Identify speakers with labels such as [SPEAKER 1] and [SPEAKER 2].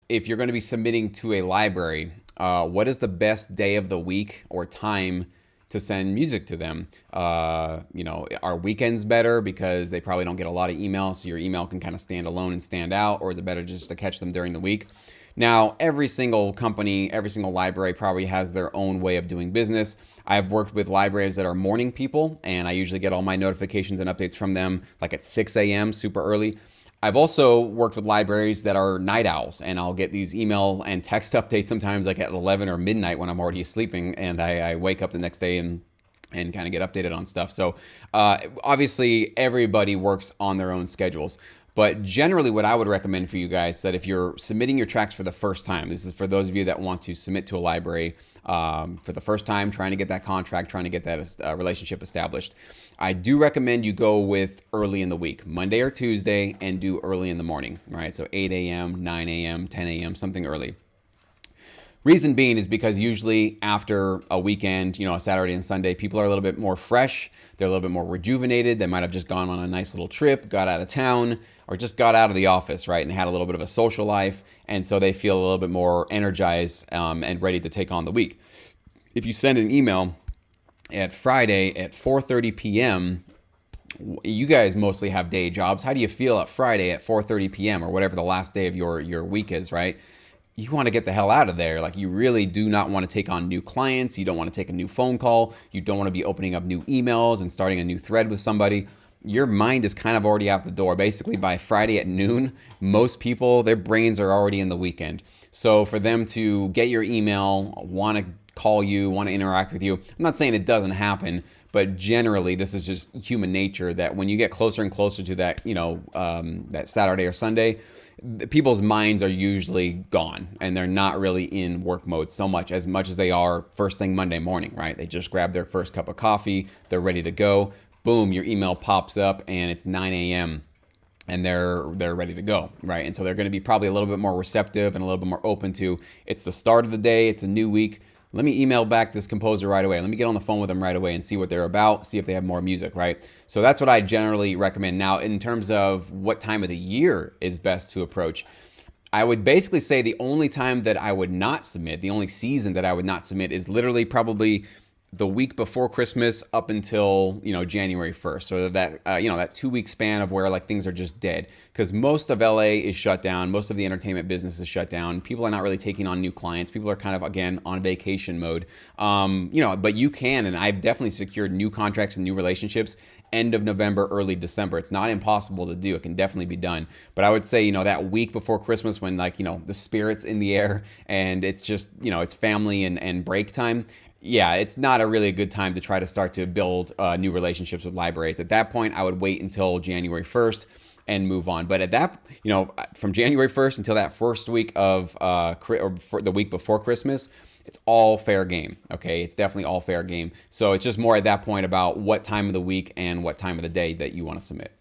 [SPEAKER 1] if you're going to be submitting to a library, what is the best day of the week or time to send music to them? Are weekends better because they probably don't get a lot of emails, so your email can kind of stand alone and stand out, or is it better just to catch them during the week? Now, every single company, every single library probably has their own way of doing business. I've worked with libraries that are morning people, and I usually get all my notifications and updates from them like at 6 a.m., super early. I've also worked with libraries that are night owls, and I'll get these email and text updates sometimes like at 11 or midnight when I'm already sleeping, and I wake up the next day and kind of get updated on stuff. So obviously, everybody works on their own schedules. But generally, what I would recommend for you guys is that if you're submitting your tracks for the first time, this is for those of you that want to submit to a library for the first time, trying to get that contract, trying to get that relationship established. I do recommend you go with early in the week, Monday or Tuesday, and do early in the morning, right? So 8 a.m., 9 a.m., 10 a.m., something early. Reason being is because usually after a weekend, a Saturday and Sunday, people are a little bit more fresh. They're a little bit more rejuvenated. They might have just gone on a nice little trip, got out of town, or just got out of the office, right? And had a little bit of a social life. And so they feel a little bit more energized and ready to take on the week. If you send an email at Friday at 4:30 p.m., you guys mostly have day jobs. How do you feel at Friday at 4:30 p.m. or whatever the last day of your week is, right? You want to get the hell out of there. Like, you really do not want to take on new clients. You don't want to take a new phone call. You don't want to be opening up new emails and starting a new thread with somebody. Your mind is kind of already out the door. Basically, by Friday at noon, most people, their brains are already in the weekend. So for them to get your email, want to call you, want to interact with you, I'm not saying it doesn't happen, but generally this is just human nature that when you get closer and closer to that, that Saturday or Sunday, people's minds are usually gone and they're not really in work mode so much as they are first thing Monday morning, right? They just grab their first cup of coffee, they're ready to go. Boom, your email pops up and it's 9 a.m. and they're ready to go, right? And so they're going to be probably a little bit more receptive and a little bit more open to, it's the start of the day, it's a new week. Let me email back this composer right away. Let me get on the phone with them right away and see what they're about, see if they have more music, right? So that's what I generally recommend. Now, in terms of what time of the year is best to approach, I would basically say the only time that I would not submit, the only season that I would not submit is literally probably the week before Christmas up until, January 1st. So that, that 2 week span of where like things are just dead, because most of LA is shut down. Most of the entertainment business is shut down. People are not really taking on new clients. People are kind of, again, on vacation mode. But you can, and I've definitely secured new contracts and new relationships end of November, early December. It's not impossible to do. It can definitely be done. But I would say, that week before Christmas when the spirit's in the air and it's just, it's family and break time. Yeah, it's not a really good time to try to start to build new relationships with libraries. At that point, I would wait until January 1st and move on. But at that, from January 1st until that first week of, or the week before Christmas, it's all fair game, okay? It's definitely all fair game. So it's just more at that point about what time of the week and what time of the day that you want to submit.